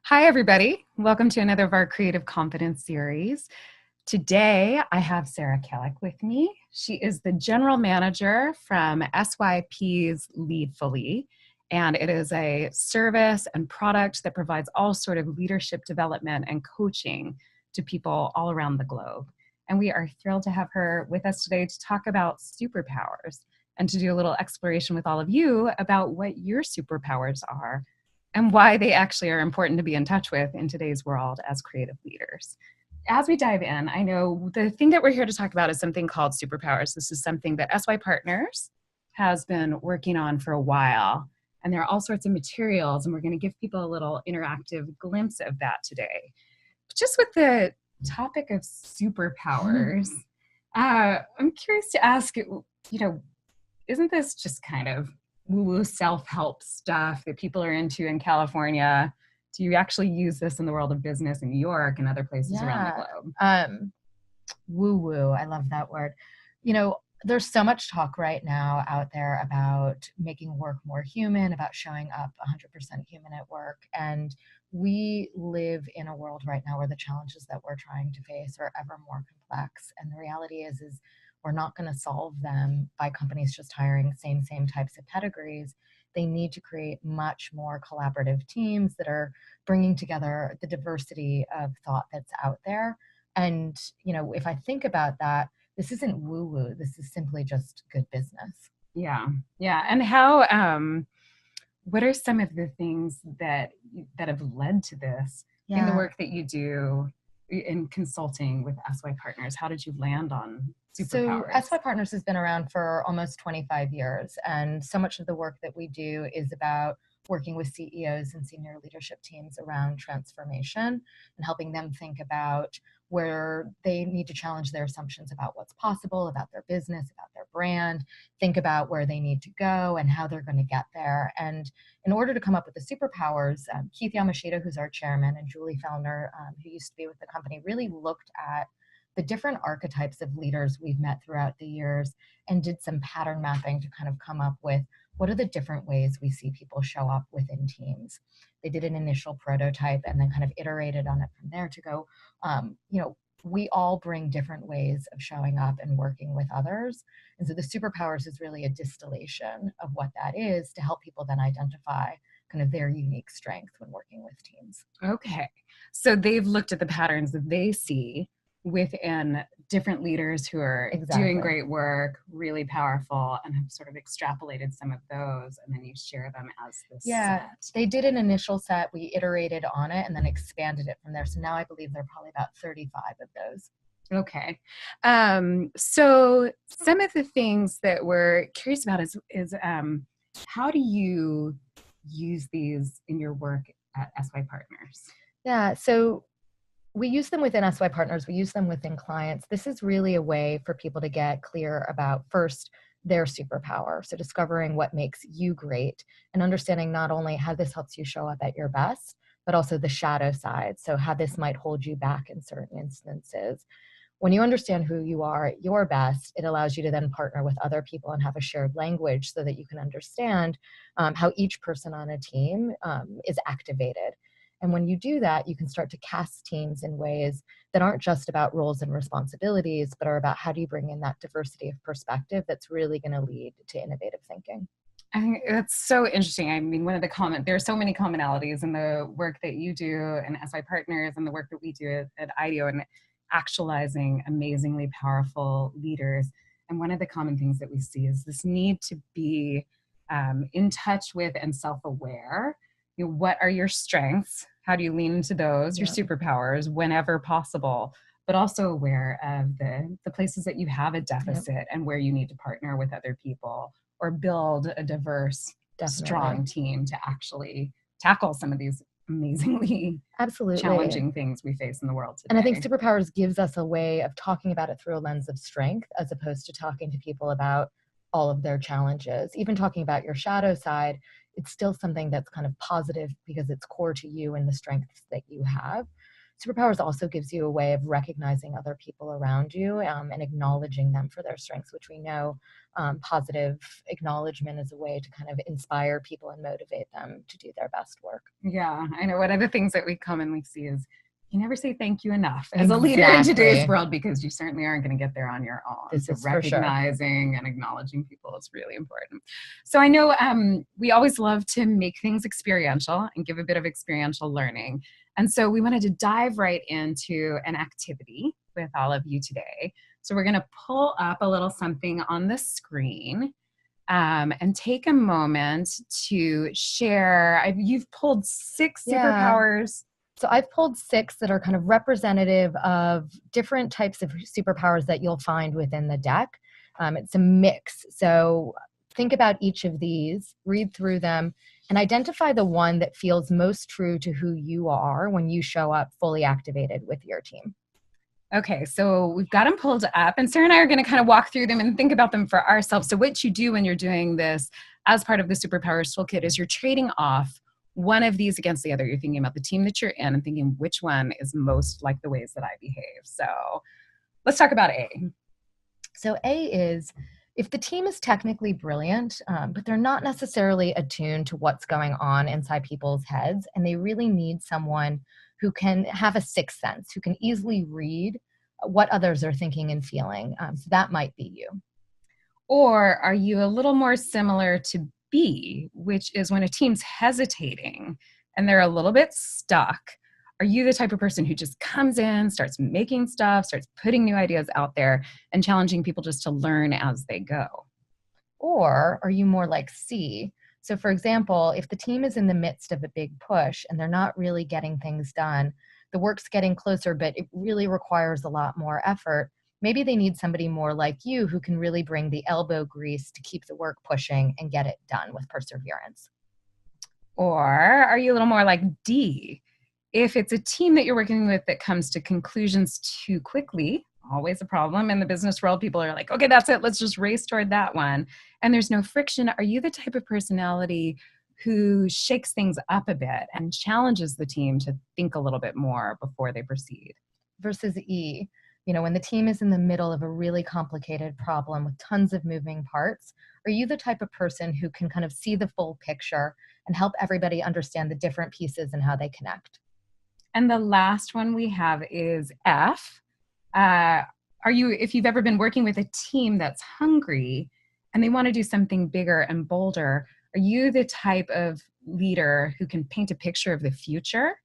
Hi, everybody. Welcome to another of our Creative Confidence series. Today, I have Sarah Kellick with me. She is the general manager from SYP's Leadfully, and it is a service and product that provides all sort of leadership development and coaching to people all around the globe. And we are thrilled to have her with us today to talk about superpowers and to do a little exploration with all of you about what your superpowers are and why they actually are important to be in touch with in today's world as creative leaders. As we dive in, I know the thing that we're here to talk about is something called Superpowers. This is something that SY Partners has been working on for a while. And there are all sorts of materials, and we're going to give people a little interactive glimpse of that today. Just with the topic of superpowers, I'm curious to ask, isn't this just kind of woo-woo self-help stuff that people are into in California? Do you actually use this in the world of business in New York and other places around the globe? Woo-woo, I love that word. There's so much talk right now out there about making work more human, about showing up 100% human at work. And we live in a world right now where the challenges that we're trying to face are ever more complex. And the reality is we're not going to solve them by companies just hiring same types of pedigrees. They need to create much more collaborative teams that are bringing together the diversity of thought that's out there. And, if I think about that, this isn't woo-woo. This is simply just good business. Yeah. And how, what are some of the things that have led to this in the work that you do in consulting with SY Partners? How did you land on Superpowers? So SY Partners has been around for almost 25 years. And so much of the work that we do is about working with CEOs and senior leadership teams around transformation and helping them think about where they need to challenge their assumptions about what's possible, about their business, about their brand, think about where they need to go and how they're going to get there. And in order to come up with the superpowers, Keith Yamashita, who's our chairman, and Julie Fellner, who used to be with the company, really looked at the different archetypes of leaders we've met throughout the years and did some pattern mapping to kind of come up with what are the different ways we see people show up within teams. They did an initial prototype and then kind of iterated on it from there to go, we all bring different ways of showing up and working with others. And so the superpowers is really a distillation of what that is to help people then identify kind of their unique strength when working with teams. Okay. So they've looked at the patterns that they see within different leaders who are doing great work, really powerful, and have sort of extrapolated some of those, and then you share them as this set. They did an initial set, we iterated on it, and then expanded it from there. So now I believe there are probably about 35 of those. Okay. So some of the things that we're curious about is how do you use these in your work at SY Partners? Yeah, so we use them within SY Partners. We use them within clients. This is really a way for people to get clear about, first, their superpower. So discovering what makes you great and understanding not only how this helps you show up at your best, but also the shadow side. So how this might hold you back in certain instances. When you understand who you are at your best, it allows you to then partner with other people and have a shared language so that you can understand how each person on a team is activated. And when you do that, you can start to cast teams in ways that aren't just about roles and responsibilities, but are about how do you bring in that diversity of perspective that's really going to lead to innovative thinking. I think that's so interesting. I mean, there are so many commonalities in the work that you do in SI Partners and the work that we do at IDEO and actualizing amazingly powerful leaders. And one of the common things that we see is this need to be in touch with and self-aware. What are your strengths? How do you lean into those, your superpowers, whenever possible, but also aware of the places that you have a deficit and where you need to partner with other people or build a diverse, strong team to actually tackle some of these amazingly challenging things we face in the world today. And I think Superpowers gives us a way of talking about it through a lens of strength, as opposed to talking to people about all of their challenges. Even talking about your shadow side, it's still something that's kind of positive because it's core to you and the strengths that you have. Superpowers also gives you a way of recognizing other people around you and acknowledging them for their strengths, which we know positive acknowledgement is a way to kind of inspire people and motivate them to do their best work. Yeah, I know one of the things that we commonly see is you never say thank you enough as a leader in today's world, because you certainly aren't going to get there on your own. This so is for sure. Recognizing and acknowledging people is really important. So I know we always love to make things experiential and give a bit of experiential learning. And so we wanted to dive right into an activity with all of you today. So we're going to pull up a little something on the screen and take a moment to share. You've pulled 6 superpowers. So I've pulled 6 that are kind of representative of different types of superpowers that you'll find within the deck. It's a mix. So think about each of these, read through them, and identify the one that feels most true to who you are when you show up fully activated with your team. Okay, so we've got them pulled up, and Sarah and I are going to kind of walk through them and think about them for ourselves. So what you do when you're doing this as part of the Superpowers Toolkit is you're trading off one of these against the other. You're thinking about the team that you're in and thinking which one is most like the ways that I behave. So let's talk about A. So A is if the team is technically brilliant, but they're not necessarily attuned to what's going on inside people's heads, and they really need someone who can have a sixth sense, who can easily read what others are thinking and feeling. So that might be you. Or are you a little more similar to B, which is when a team's hesitating and they're a little bit stuck? Are you the type of person who just comes in, starts making stuff, starts putting new ideas out there and challenging people just to learn as they go? Or are you more like C? So for example, if the team is in the midst of a big push and they're not really getting things done, the work's getting closer, but it really requires a lot more effort. Maybe they need somebody more like you who can really bring the elbow grease to keep the work pushing and get it done with perseverance. Or are you a little more like D? If it's a team that you're working with that comes to conclusions too quickly, always a problem in the business world. People are like, okay, that's it. Let's just race toward that one. And there's no friction. Are you the type of personality who shakes things up a bit and challenges the team to think a little bit more before they proceed? Versus E, when the team is in the middle of a really complicated problem with tons of moving parts, are you the type of person who can kind of see the full picture and help everybody understand the different pieces and how they connect? And the last one we have is F. If you've ever been working with a team that's hungry and they want to do something bigger and bolder, are you the type of leader who can paint a picture of the future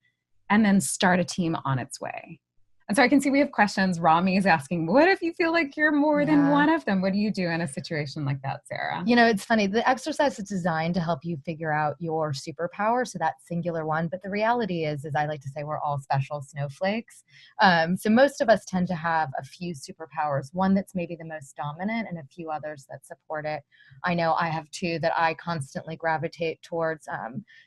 and then start a team on its way? And so I can see we have questions. Rami is asking, what if you feel like you're more than one of them? What do you do in a situation like that, Sarah? It's funny. The exercise is designed to help you figure out your superpower, so that singular one. But the reality is I like to say, we're all special snowflakes. So most of us tend to have a few superpowers, one that's maybe the most dominant and a few others that support it. I know I have 2 that I constantly gravitate towards.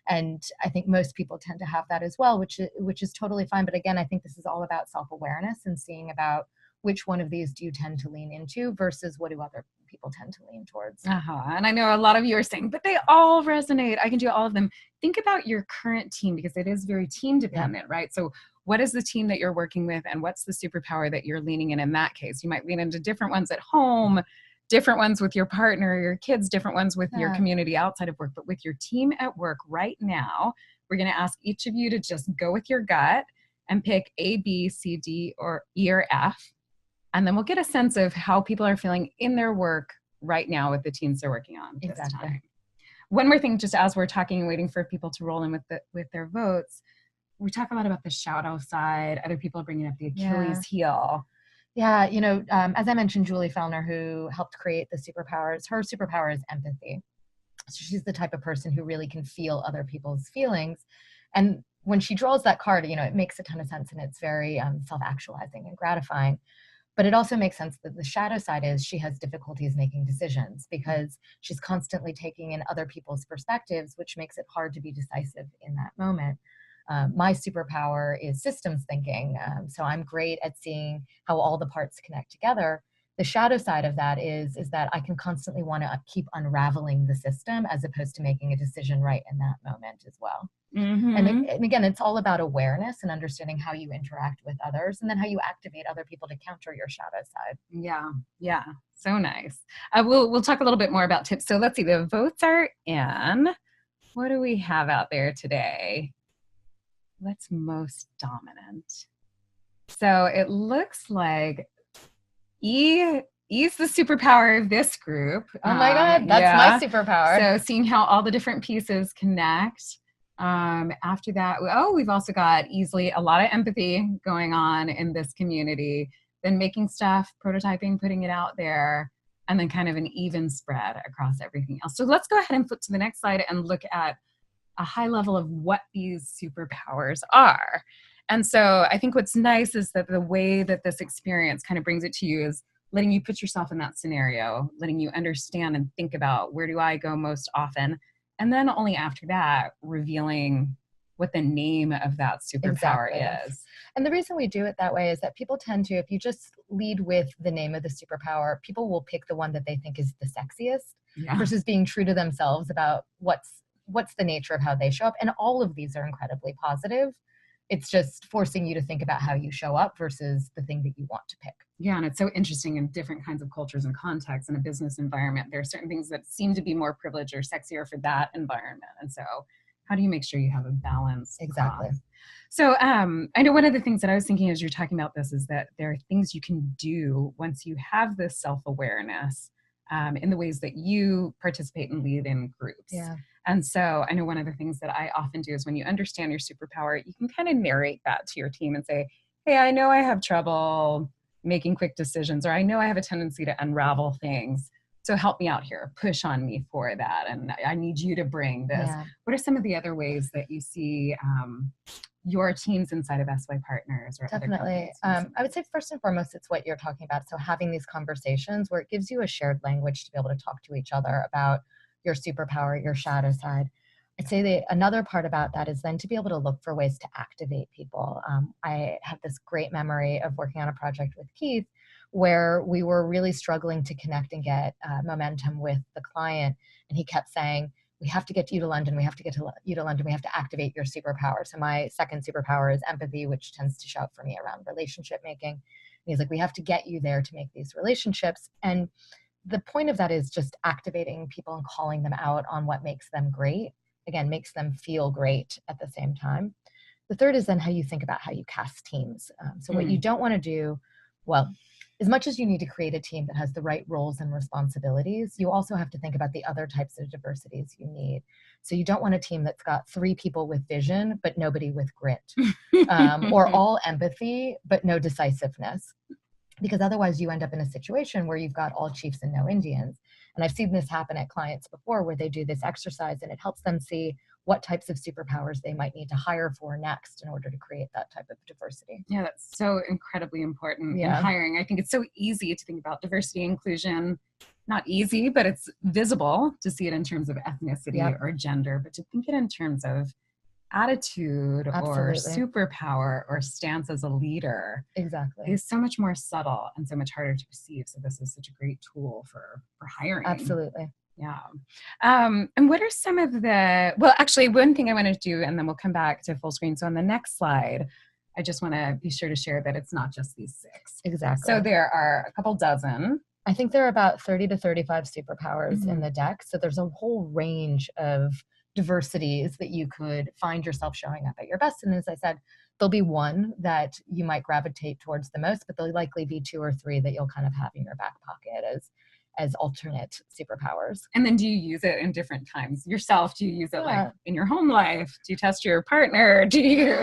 And I think most people tend to have that as well, which is totally fine. But again, I think this is all about self-awareness and seeing about which one of these do you tend to lean into versus what do other people tend to lean towards. And I know a lot of you are saying, but they all resonate. I can do all of them. Think about your current team, because it is very team dependent, right? So what is the team that you're working with and what's the superpower that you're leaning in that case? You might lean into different ones at home, different ones with your partner, your kids, different ones with your community outside of work. But with your team at work right now, we're going to ask each of you to just go with your gut and pick A, B, C, D, or E, or F. And then we'll get a sense of how people are feeling in their work right now with the teams they're working on this time. One more thing, just as we're talking and waiting for people to roll in with their votes, we talk a lot about the shout out side. Other people are bringing up the Achilles heel. Yeah, as I mentioned, Julie Fellner, who helped create the Superpowers, her superpower is empathy. So she's the type of person who really can feel other people's feelings. And when she draws that card, it makes a ton of sense, and it's very self-actualizing and gratifying. But it also makes sense that the shadow side is she has difficulties making decisions because she's constantly taking in other people's perspectives, which makes it hard to be decisive in that moment. My superpower is systems thinking. So I'm great at seeing how all the parts connect together. The shadow side of that is that I can constantly want to keep unraveling the system as opposed to making a decision right in that moment as well. Mm-hmm. And again, it's all about awareness and understanding how you interact with others and then how you activate other people to counter your shadow side. Yeah, yeah, so nice. We'll talk a little bit more about tips. So let's see, the votes are in. What do we have out there today? What's most dominant? So it looks like E's the superpower of this group. Oh my God, that's my superpower. So seeing how all the different pieces connect. After that, we've also got easily a lot of empathy going on in this community. Then making stuff, prototyping, putting it out there, and then kind of an even spread across everything else. So let's go ahead and flip to the next slide and look at a high level of what these superpowers are. And so I think what's nice is that the way that this experience kind of brings it to you is letting you put yourself in that scenario, letting you understand and think about where do I go most often. And then only after that, revealing what the name of that superpower is. And the reason we do it that way is that people tend to, if you just lead with the name of the superpower, people will pick the one that they think is the sexiest versus being true to themselves about what's the nature of how they show up. And all of these are incredibly positive. It's just forcing you to think about how you show up versus the thing that you want to pick. Yeah, and it's so interesting in different kinds of cultures and contexts in a business environment. There are certain things that seem to be more privileged or sexier for that environment. And so how do you make sure you have a balance? Exactly. So I know one of the things that I was thinking as you're talking about this is that there are things you can do once you have this self-awareness in the ways that you participate and lead in groups. Yeah. And so I know one of the things that I often do is when you understand your superpower, you can kind of narrate that to your team and say, hey, I know I have trouble making quick decisions, or I know I have a tendency to unravel things. So help me out here, push on me for that. And I need you to bring this. Yeah. What are some of the other ways that you see your teams inside of SY Partners or Definitely. I would say first and foremost, it's what you're talking about. So having these conversations where it gives you a shared language to be able to talk to each other about your superpower, your shadow side. I'd say that another part about that is then to be able to look for ways to activate people. I have this great memory of working on a project with Keith where we were really struggling to connect and get momentum with the client. And he kept saying, we have to get you to London. We have to get you to London. We have to activate your superpower. So my second superpower is empathy, which tends to show up for me around relationship making. And he's like, we have to get you there to make these relationships. And the point of that is just activating people and calling them out on what makes them great. Again, makes them feel great at the same time. The third is then how you think about how you cast teams. So what you don't want to do, well, as much as you need to create a team that has the right roles and responsibilities, you also have to think about the other types of diversities you need. So you don't want a team that's got 3 people with vision, but nobody with grit, or all empathy, but no decisiveness. Because otherwise you end up in a situation where you've got all chiefs and no Indians. And I've seen this happen at clients before where they do this exercise and it helps them see what types of superpowers they might need to hire for next in order to create that type of diversity. Yeah, that's so incredibly important in hiring. I think it's so easy to think about diversity, inclusion, not easy, but it's visible to see it in terms of ethnicity or gender, but to think it in terms of attitude or superpower or stance as a leader is so much more subtle and so much harder to perceive. So this is such a great tool for hiring. Absolutely. Yeah. And what are some of well, actually one thing I want to do, and then we'll come back to full screen. So on the next slide, I just want to be sure to share that it's not just these 6. Exactly. So there are a couple dozen. I think there are about 30 to 35 superpowers in the deck. So there's a whole range of diversities that you could find yourself showing up at your best. And as I said, there'll be one that you might gravitate towards the most, but there'll likely be 2 or 3 that you'll kind of have in your back pocket as alternate superpowers. And then do you use it in different times yourself? Do you use it like in your home life? Do you test your partner?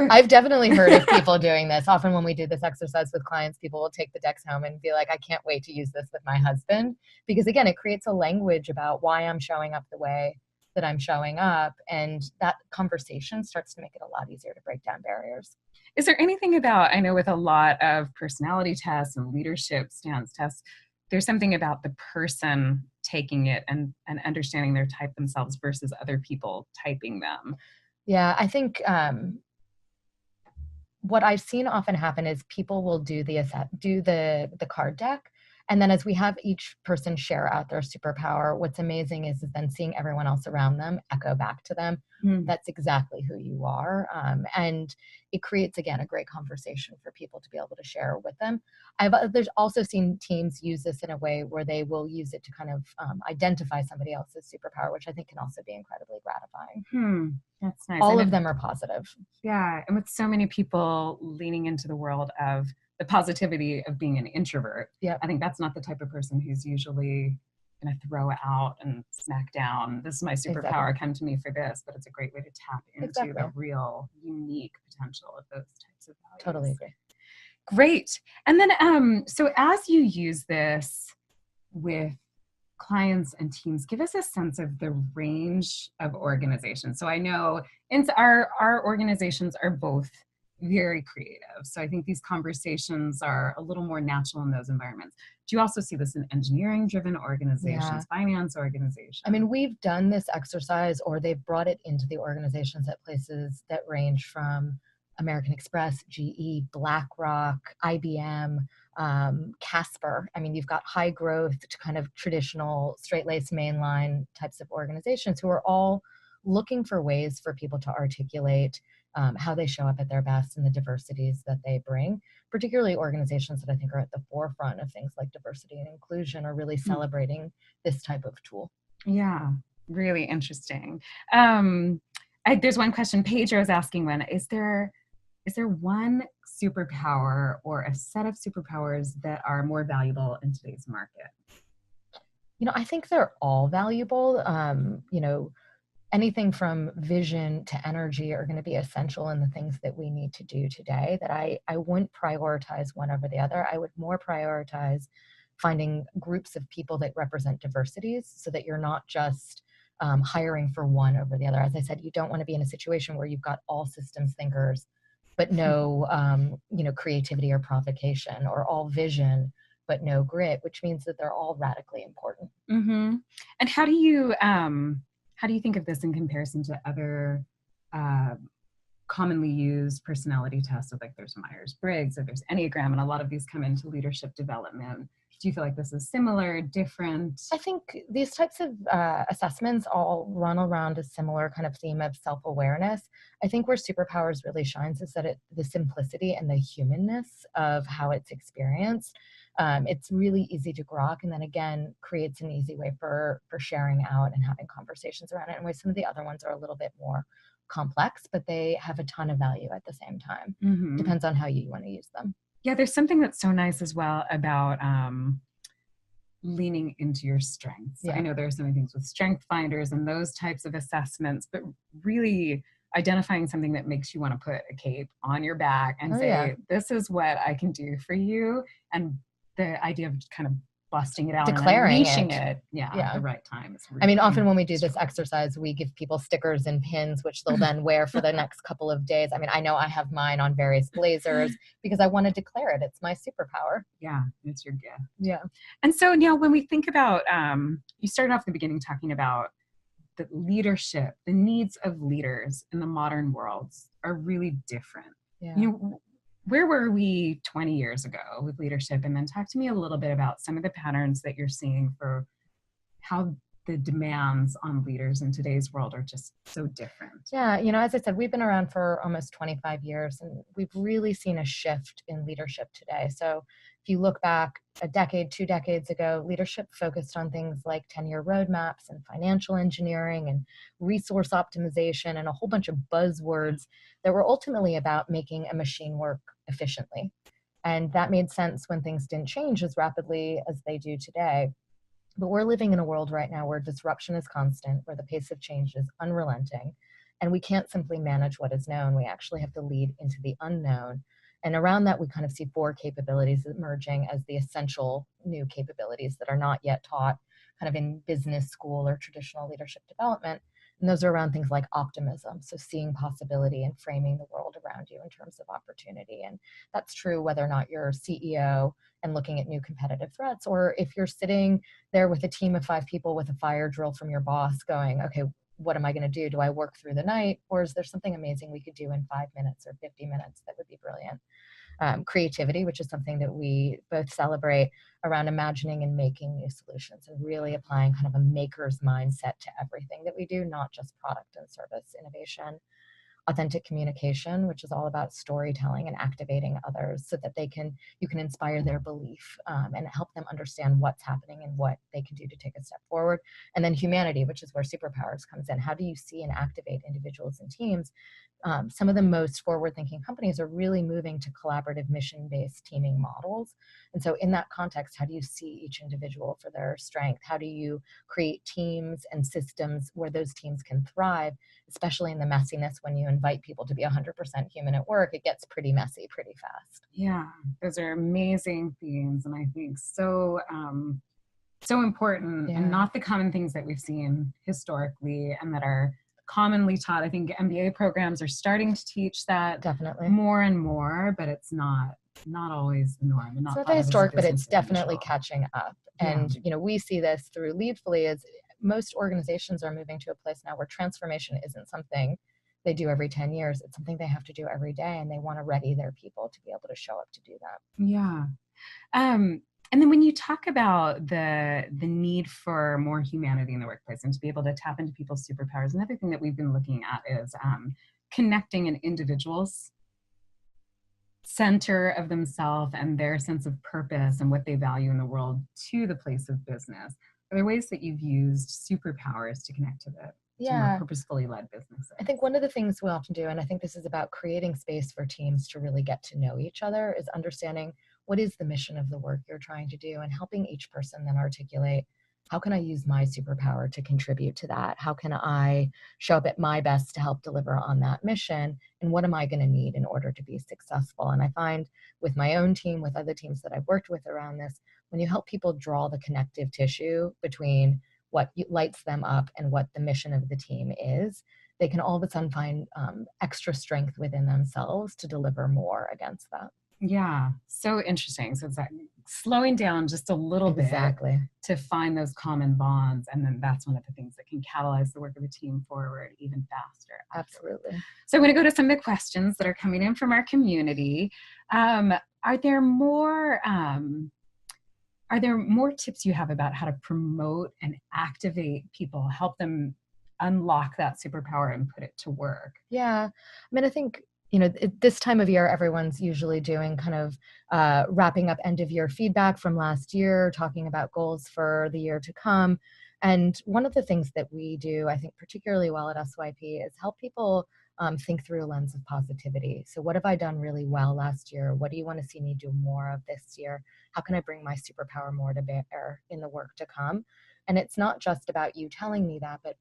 I've definitely heard of people doing this. Often when we do this exercise with clients, people will take the decks home and be like, I can't wait to use this with my husband. Because again, it creates a language about why I'm showing up the way that I'm showing up. And that conversation starts to make it a lot easier to break down barriers. Is there anything about, I know with a lot of personality tests and leadership stance tests, there's something about the person taking it and understanding their type themselves versus other people typing them. Yeah, I think what I've seen often happen is people will do the card deck And then as we have each person share out their superpower, what's amazing is then seeing everyone else around them echo back to them. That's exactly who you are. And it creates, again, a great conversation for people to be able to share with them. There's also seen teams use this in a way where they will use it to kind of identify somebody else's superpower, which I think can also be incredibly gratifying. That's nice. All of them are positive. Yeah. And with so many people leaning into the world of the positivity of being an introvert, I think that's not the type of person who's usually going to throw out and smack down, this is my superpower, come to me for this. But it's a great way to tap into the real unique potential of those types of values. Totally agree. Great. And then, so as you use this with clients and teams, give us a sense of the range of organizations. So I know our organizations are both very creative. So I think these conversations are a little more natural in those environments. Do you also see this in engineering-driven organizations, finance organizations? I mean, we've done this exercise, or they've brought it into the organizations at places that range from American Express, GE, BlackRock, IBM, Casper. I mean, you've got high growth to kind of traditional straight-laced mainline types of organizations who are all looking for ways for people to articulate how they show up at their best and the diversities that they bring. Particularly organizations that I think are at the forefront of things like diversity and inclusion are really celebrating this type of tool. Yeah, really interesting. There's one question Pedro is asking one. Is there one superpower or a set of superpowers that are more valuable in today's market? I think they're all valuable. Anything from vision to energy are going to be essential in the things that we need to do today, that I wouldn't prioritize one over the other. I would more prioritize finding groups of people that represent diversities so that you're not just hiring for one over the other. As I said, you don't want to be in a situation where you've got all systems thinkers, but no, creativity or provocation, or all vision, but no grit, which means that they're all radically important. And how do you think of this in comparison to other commonly used personality tests? So like there's Myers-Briggs or there's Enneagram, and a lot of these come into leadership development. Do you feel like this is similar, different? I think these types of assessments all run around a similar kind of theme of self-awareness. I think where Superpowers really shines is that the simplicity and the humanness of how it's experienced. It's really easy to grok, and then again creates an easy way for sharing out and having conversations around it. And where some of the other ones are a little bit more complex, but they have a ton of value at the same time. Depends on how you want to use them. Yeah, there's something that's so nice as well about leaning into your strengths. I know there are so many things with strength finders and those types of assessments, but really identifying something that makes you want to put a cape on your back and this is what I can do for you. And the idea of kind of busting it out, declaring and unleashing it at the right time is really often when we do this exercise, we give people stickers and pins, which they'll then wear for the next couple of days. I mean, I know I have mine on various blazers because I want to declare it. It's my superpower. Yeah, it's your gift. Yeah. And so now when we think about, you started off at the beginning talking about the leadership, the needs of leaders in the modern worlds are really different. Where were we 20 years ago with leadership? And then talk to me a little bit about some of the patterns that you're seeing for how the demands on leaders in today's world are just so different. Yeah, as I said, we've been around for almost 25 years, and we've really seen a shift in leadership today. So if you look back a decade, 2 decades ago, leadership focused on things like 10-year roadmaps and financial engineering and resource optimization and a whole bunch of buzzwords that were ultimately about making a machine work efficiently. And that made sense when things didn't change as rapidly as they do today. But we're living in a world right now where disruption is constant, where the pace of change is unrelenting, and we can't simply manage what is known. We actually have to lead into the unknown. And around that, we kind of see 4 capabilities emerging as the essential new capabilities that are not yet taught kind of in business school or traditional leadership development. And those are around things like optimism, so seeing possibility and framing the world around you in terms of opportunity. And that's true whether or not you're a CEO and looking at new competitive threats, or if you're sitting there with a team of 5 people with a fire drill from your boss going, okay, what am I going to do? Do I work through the night? Or is there something amazing we could do in 5 minutes or 50 minutes that would be brilliant? creativity, which is something that we both celebrate, around imagining and making new solutions and really applying kind of a maker's mindset to everything that we do, not just product and service innovation. Authentic communication, which is all about storytelling and activating others so that you can inspire their belief, and help them understand what's happening and what they can do to take a step forward. And then humanity, which is where Superpowers comes in. How do you see and activate individuals and teams? Some of the most forward-thinking companies are really moving to collaborative mission-based teaming models. And so in that context, how do you see each individual for their strength? How do you create teams and systems where those teams can thrive, especially in the messiness? When you invite people to be 100% human at work, it gets pretty messy pretty fast. Yeah, those are amazing themes, and I think so important, and not the common things that we've seen historically and that are commonly taught. I think MBA programs are starting to teach that definitely more and more, but it's not always the norm. And it's not historic, but it's definitely catching up. And we see this through Leadfully, as most organizations are moving to a place now where transformation isn't something they do every 10 years. It's something they have to do every day, and they want to ready their people to be able to show up to do that. Yeah. And then when you talk about the need for more humanity in the workplace and to be able to tap into people's superpowers, another thing that we've been looking at is connecting an individual's center of themselves and their sense of purpose and what they value in the world to the place of business. Are there ways that you've used superpowers to connect to more purposefully led businesses? I think one of the things we often do, and I think this is about creating space for teams to really get to know each other, is understanding what is the mission of the work you're trying to do and helping each person then articulate, how can I use my superpower to contribute to that? How can I show up at my best to help deliver on that mission? And what am I going to need in order to be successful? And I find with my own team, with other teams that I've worked with around this, when you help people draw the connective tissue between what lights them up and what the mission of the team is, they can all of a sudden find extra strength within themselves to deliver more against that. Yeah, so interesting. So it's that slowing down just a little bit to find those common bonds. And then that's one of the things that can catalyze the work of a team forward even faster. Absolutely. So I'm going to go to some of the questions that are coming in from our community. Are there more tips you have about how to promote and activate people, help them unlock that superpower and put it to work? Yeah, I mean, I think this time of year, everyone's usually doing kind of wrapping up end of year feedback from last year, talking about goals for the year to come. And one of the things that we do, I think particularly well at SYP, is help people think through a lens of positivity. So what have I done really well last year? What do you want to see me do more of this year? How can I bring my superpower more to bear in the work to come? And it's not just about you telling me that, but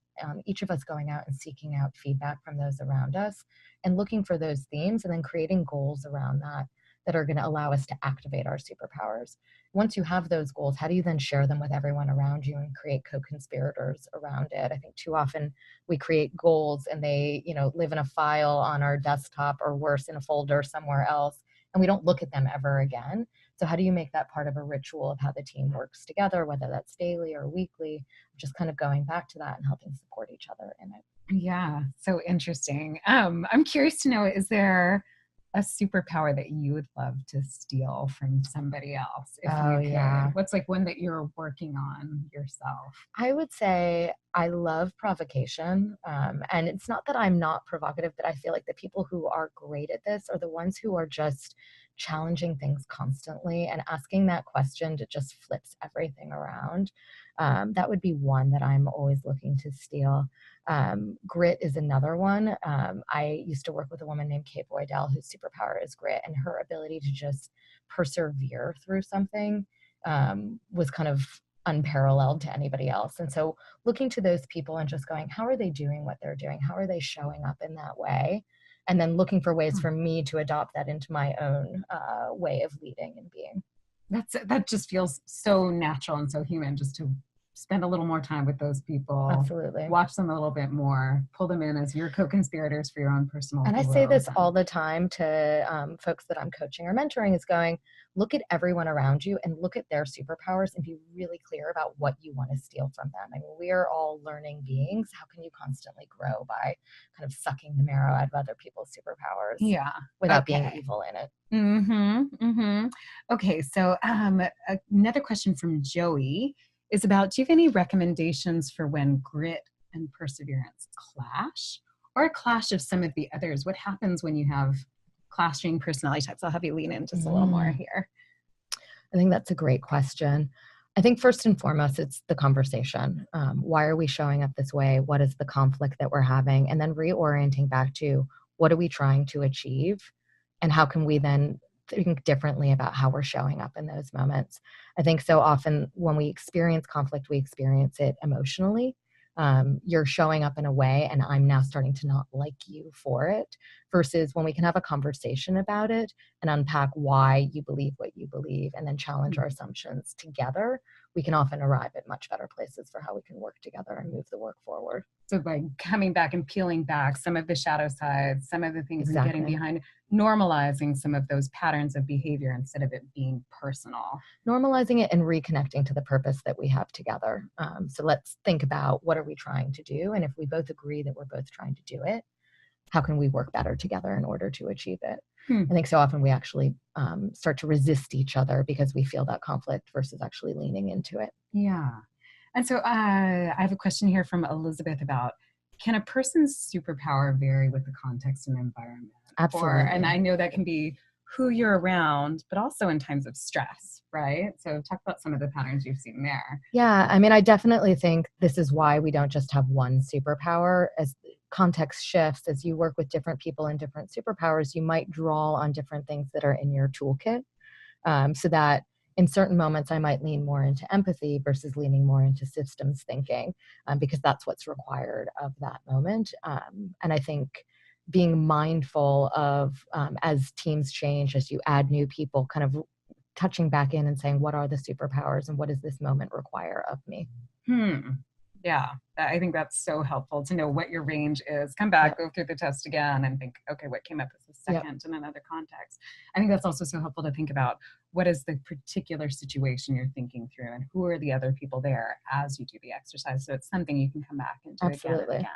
each of us going out and seeking out feedback from those around us and looking for those themes and then creating goals around that are going to allow us to activate our superpowers. Once you have those goals, how do you then share them with everyone around you and create co-conspirators around it? I think too often we create goals and they, live in a file on our desktop or worse, in a folder somewhere else, and we don't look at them ever again. So how do you make that part of a ritual of how the team works together, whether that's daily or weekly, just kind of going back to that and helping support each other in it? Yeah, so interesting. I'm curious to know, is there a superpower that you would love to steal from somebody else if you could? Yeah. What's like one that you're working on yourself? I would say I love provocation. And it's not that I'm not provocative, but I feel like the people who are great at this are the ones who are just challenging things constantly and asking that question that just flips everything around. That would be one that I'm always looking to steal. Grit is another one. I used to work with a woman named Kate Boydell, whose superpower is grit, and her ability to just persevere through something was kind of unparalleled to anybody else. And so looking to those people and just going, how are they doing what they're doing? How are they showing up in that way? And then looking for ways for me to adopt that into my own way of leading and being. That just feels so natural and so human, just to spend a little more time with those people. Absolutely. Watch them a little bit more, pull them in as your co-conspirators for your own personal And I growth. say this all the time to folks that I'm coaching or mentoring is going, look at everyone around you and look at their superpowers and be really clear about what you want to steal from them. I mean, we are all learning beings. How can you constantly grow by kind of sucking the marrow out of other people's superpowers without being evil in it? Okay, so another question from Joey is about, do you have any recommendations for when grit and perseverance clash, or a clash of some of the others? What happens when you have clashing personality types? I'll have you lean in just a little more here. I think that's a great question. I think first and foremost, it's the conversation. Why are we showing up this way? What is the conflict that we're having? And then reorienting back to what are we trying to achieve? And how can we then think differently about how we're showing up in those moments? I think so often when we experience conflict, we experience it emotionally. You're showing up in a way and I'm now starting to not like you for it, versus when we can have a conversation about it and unpack why you believe what you believe and then challenge our assumptions together, we can often arrive at much better places for how we can work together and move the work forward. So by coming back and peeling back some of the shadow sides, some of the things and getting behind, normalizing some of those patterns of behavior instead of it being personal. Normalizing it and reconnecting to the purpose that we have together. So let's think about, what are we trying to do? And if we both agree that we're both trying to do it, how can we work better together in order to achieve it? I think so often we actually start to resist each other because we feel that conflict versus actually leaning into it. Yeah. And so I have a question here from Elizabeth about, can a person's superpower vary with the context and environment? Absolutely. And I know that can be who you're around, but also in times of stress, right? So talk about some of the patterns you've seen there. Yeah, I mean, I definitely think this is why we don't just have one superpower. As context shifts, as you work with different people and different superpowers, you might draw on different things that are in your toolkit. So that in certain moments, I might lean more into empathy versus leaning more into systems thinking, because that's what's required of that moment. And I think being mindful of, as teams change, as you add new people, kind of touching back in and saying, what are the superpowers and what does this moment require of me? Yeah, I think that's so helpful to know what your range is. Come back, go through the test again and think, okay, what came up as a second in another context? I think that's also so helpful to think about, what is the particular situation you're thinking through and who are the other people there as you do the exercise. So it's something you can come back into again and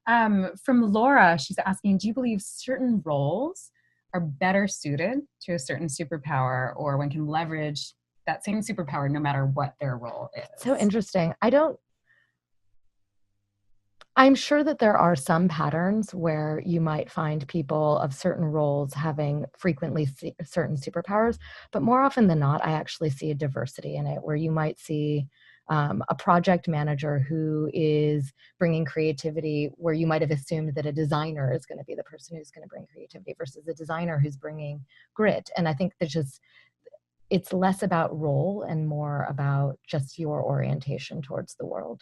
again. From Laura, she's asking, do you believe certain roles are better suited to a certain superpower, or one can leverage that same superpower no matter what their role is? So interesting. I'm sure that there are some patterns where you might find people of certain roles having frequently certain superpowers, but more often than not, I actually see a diversity in it, where you might see a project manager who is bringing creativity, where you might have assumed that a designer is going to be the person who's going to bring creativity versus a designer who's bringing grit. And I think that it's less about role and more about just your orientation towards the world.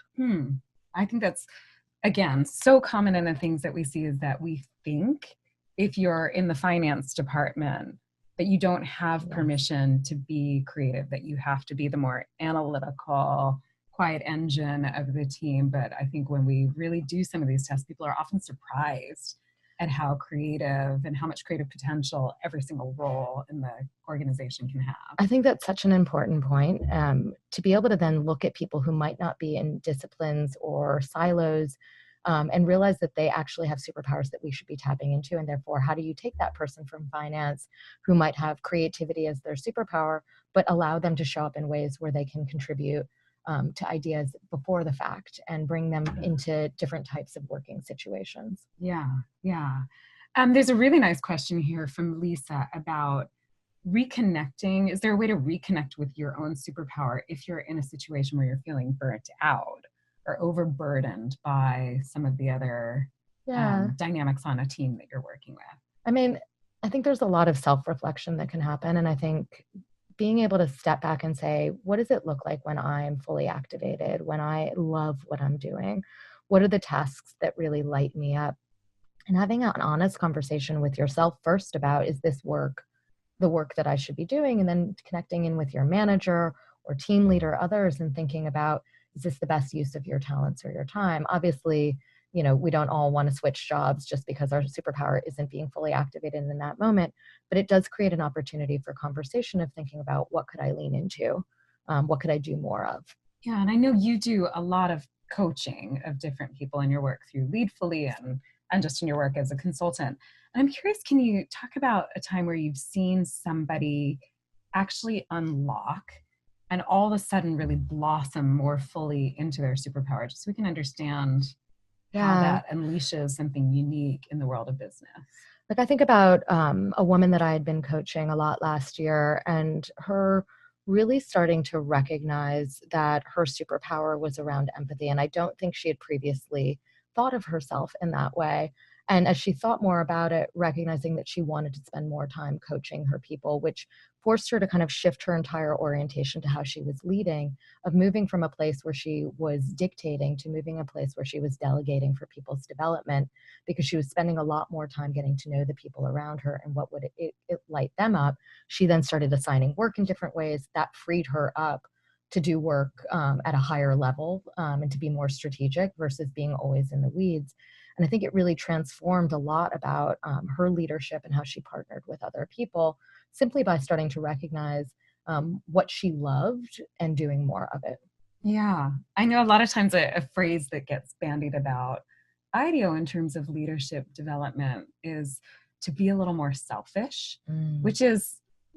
I think that's, again, so common in the things that we see, is that we think if you're in the finance department that you don't have permission to be creative, that you have to be the more analytical, quiet engine of the team. But I think when we really do some of these tests, people are often surprised at how creative and how much creative potential every single role in the organization can have. I think that's such an important point, to be able to then look at people who might not be in disciplines or silos, and realize that they actually have superpowers that we should be tapping into. And therefore, how do you take that person from finance who might have creativity as their superpower, but allow them to show up in ways where they can contribute to ideas before the fact and bring them into different types of working situations? Yeah. There's a really nice question here from Lisa about reconnecting. Is there a way to reconnect with your own superpower if you're in a situation where you're feeling burnt out or overburdened by some of the other dynamics on a team that you're working with? I mean, I think there's a lot of self-reflection that can happen. And I think being able to step back and say, what does it look like when I'm fully activated, when I love what I'm doing? What are the tasks that really light me up? And having an honest conversation with yourself first about, is this work the work that I should be doing? And then connecting in with your manager or team leader, others, and thinking about, is this the best use of your talents or your time? Obviously, we don't all want to switch jobs just because our superpower isn't being fully activated in that moment, but it does create an opportunity for conversation of thinking about what could I lean into? What could I do more of? Yeah, and I know you do a lot of coaching of different people in your work through Leadfully and just in your work as a consultant. And I'm curious, can you talk about a time where you've seen somebody actually unlock and all of a sudden really blossom more fully into their superpower, just so we can understand how that unleashes something unique in the world of business? Like I think about a woman that I had been coaching a lot last year, and her really starting to recognize that her superpower was around empathy. And I don't think she had previously thought of herself in that way. And as she thought more about it, recognizing that she wanted to spend more time coaching her people, which forced her to kind of shift her entire orientation to how she was leading, of moving from a place where she was dictating to moving a place where she was delegating for people's development, because she was spending a lot more time getting to know the people around her and what would it light them up. She then started assigning work in different ways that freed her up to do work at a higher level, and to be more strategic versus being always in the weeds. And I think it really transformed a lot about her leadership and how she partnered with other people, simply by starting to recognize what she loved and doing more of it. Yeah, I know a lot of times a phrase that gets bandied about IDEO in terms of leadership development is to be a little more selfish, which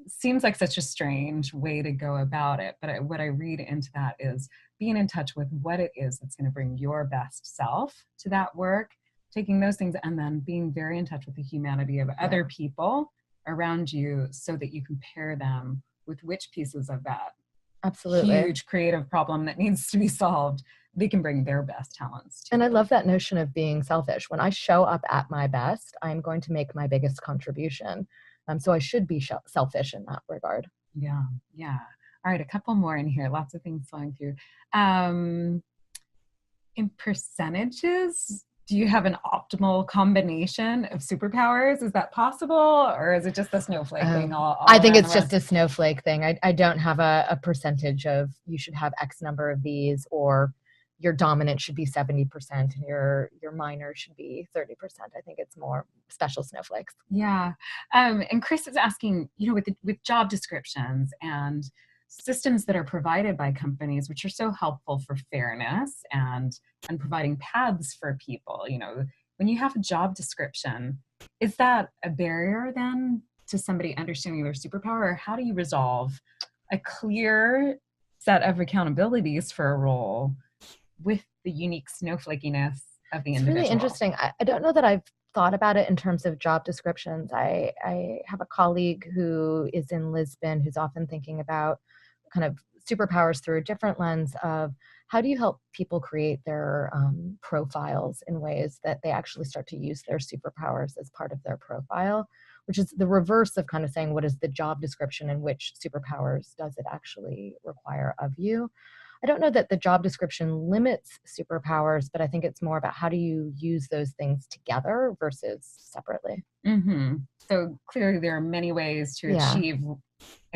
seems like such a strange way to go about it. But what I read into that is being in touch with what it is that's going to bring your best self to that work, taking those things and then being very in touch with the humanity of other people around you so that you can pair them with which pieces of that huge creative problem that needs to be solved they can bring their best talents to. And I love that notion of being selfish. When I show up at my best, I'm going to make my biggest contribution. So I should be selfish in that regard. Yeah. All right, a couple more in here. Lots of things flowing through. In percentages, do you have an optimal combination of superpowers? Is that possible, or is it just a snowflake thing? I think it's just a snowflake thing. I don't have a percentage of you should have X number of these, or your dominant should be 70% and your minor should be 30%. I think it's more special snowflakes. Yeah. And Chris is asking, with job descriptions and systems that are provided by companies, which are so helpful for fairness and providing paths for people, when you have a job description, is that a barrier then to somebody understanding their superpower? Or how do you resolve a clear set of accountabilities for a role with the unique snowflakiness of the individual? It's really interesting. I don't know that I've thought about it in terms of job descriptions. I have a colleague who is in Lisbon who's often thinking about kind of superpowers through a different lens of how do you help people create their profiles in ways that they actually start to use their superpowers as part of their profile, which is the reverse of kind of saying what is the job description and which superpowers does it actually require of you. I don't know that the job description limits superpowers, but I think it's more about how do you use those things together versus separately. Mm-hmm. So clearly there are many ways to achieve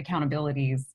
accountabilities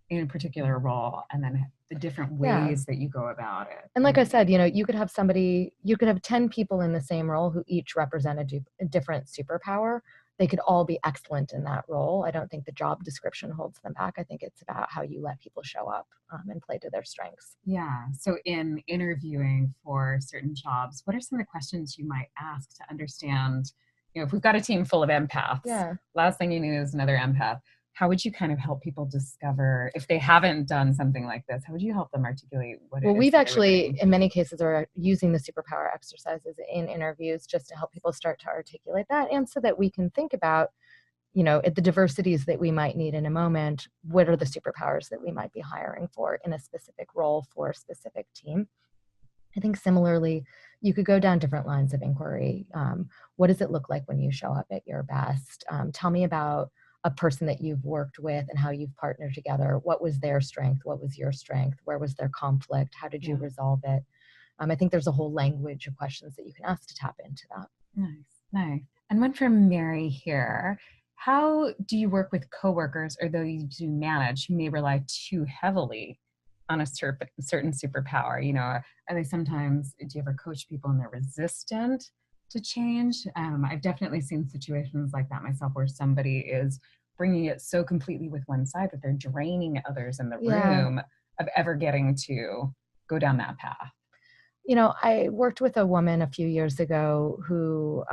in a particular role, and then the different ways that you go about it. And like I said, you could have 10 people in the same role who each represent a different superpower. They could all be excellent in that role. I don't think the job description holds them back. I think it's about how you let people show up and play to their strengths. Yeah. So in interviewing for certain jobs, what are some of the questions you might ask to understand, if we've got a team full of empaths, last thing you need is another empath. How would you kind of help people discover, if they haven't done something like this, how would you help them articulate what it is? Well, we've actually, in many cases, are using the superpower exercises in interviews just to help people start to articulate that, and so that we can think about, the diversities that we might need in a moment. What are the superpowers that we might be hiring for in a specific role for a specific team? I think similarly, you could go down different lines of inquiry. What does it look like when you show up at your best? Tell me about a person that you've worked with and how you've partnered together. What was their strength? What was your strength? Where was their conflict? How did you resolve it? I think there's a whole language of questions that you can ask to tap into that. Nice. And one from Mary here. How do you work with coworkers or those you do manage who may rely too heavily on a certain superpower? You know, are they sometimes, do you ever coach people and they're resistant to change? I've definitely seen situations like that myself where somebody is bringing it so completely with one side that they're draining others in the room of ever getting to go down that path. You know, I worked with a woman a few years ago whose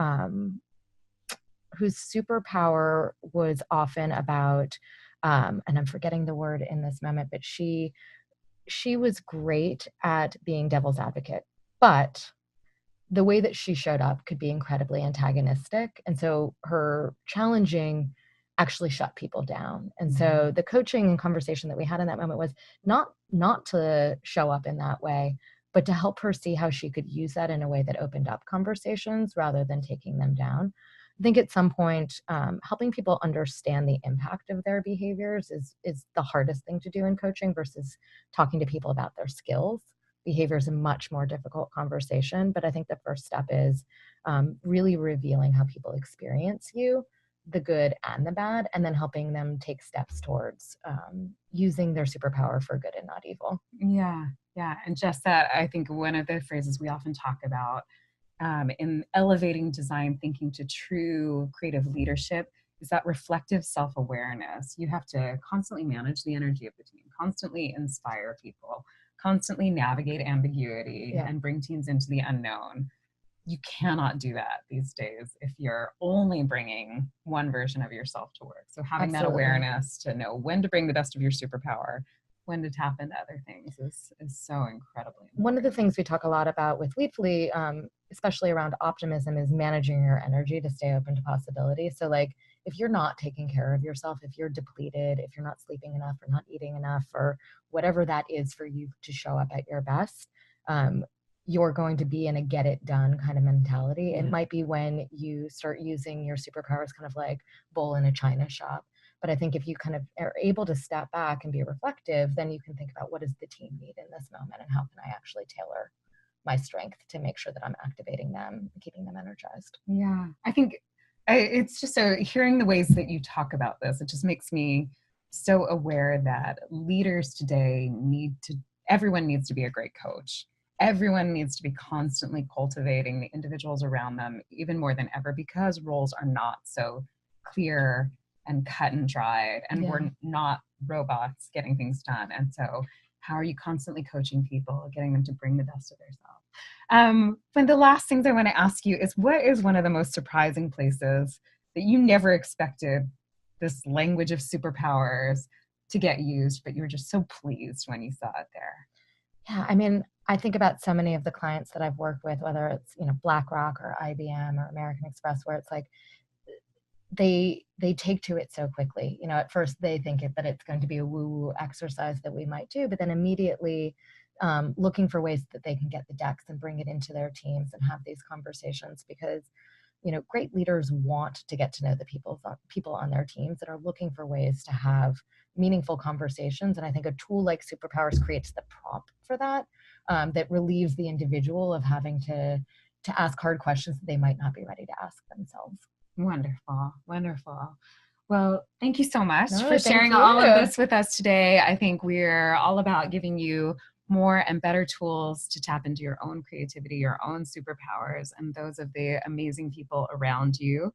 superpower was often about, and I'm forgetting the word in this moment, but she was great at being devil's advocate, but the way that she showed up could be incredibly antagonistic. And so her challenging actually shut people down. And so the coaching and conversation that we had in that moment was not to show up in that way, but to help her see how she could use that in a way that opened up conversations rather than taking them down. I think at some point, helping people understand the impact of their behaviors is the hardest thing to do in coaching versus talking to people about their skills. Behavior is a much more difficult conversation, but I think the first step is really revealing how people experience you, the good and the bad, and then helping them take steps towards using their superpower for good and not evil. Yeah, yeah. And just that, I think one of the phrases we often talk about in elevating design thinking to true creative leadership is that reflective self-awareness. You have to constantly manage the energy of the team, constantly inspire people, constantly navigate ambiguity and bring teams into the unknown. You cannot do that these days if you're only bringing one version of yourself to work. So having that awareness to know when to bring the best of your superpower, when to tap into other things is so incredibly important. One of the things we talk a lot about with Leadfully, especially around optimism, is managing your energy to stay open to possibility. So like, if you're not taking care of yourself, if you're depleted, if you're not sleeping enough or not eating enough, or whatever that is for you to show up at your best, you're going to be in a get it done kind of mentality. It might be when you start using your superpowers kind of like bull in a china shop. But I think if you kind of are able to step back and be reflective, then you can think about what does the team need in this moment and how can I actually tailor my strength to make sure that I'm activating them and keeping them energized. Yeah, I think it's just so hearing the ways that you talk about this, it just makes me so aware that leaders today everyone needs to be a great coach. Everyone needs to be constantly cultivating the individuals around them, even more than ever, because roles are not so clear and cut and dried, and we're not robots getting things done. And so how are you constantly coaching people, getting them to bring the best of themselves? But the last things I want to ask you is, what is one of the most surprising places that you never expected this language of superpowers to get used, but you were just so pleased when you saw it there? Yeah, I mean, I think about so many of the clients that I've worked with, whether it's, BlackRock or IBM or American Express, where it's like they take to it so quickly. At first they think that it's going to be a woo-woo exercise that we might do, but then immediately looking for ways that they can get the decks and bring it into their teams and have these conversations, because great leaders want to get to know the people on their teams and are looking for ways to have meaningful conversations. And I think a tool like Superpowers creates the prompt for that, that relieves the individual of having to ask hard questions that they might not be ready to ask themselves. Wonderful, wonderful. Well, thank you so much for sharing all of this with us today. I think we're all about giving you more and better tools to tap into your own creativity, your own superpowers, and those of the amazing people around you.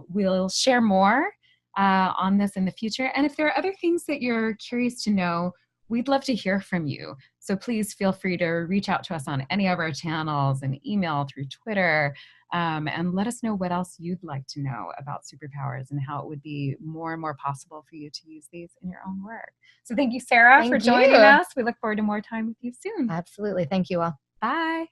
We'll share more on this in the future. And if there are other things that you're curious to know, we'd love to hear from you. So please feel free to reach out to us on any of our channels, and email, through Twitter, and let us know what else you'd like to know about superpowers and how it would be more and more possible for you to use these in your own work. So thank you, Sarah, for joining us. We look forward to more time with you soon. Absolutely. Thank you all. Bye.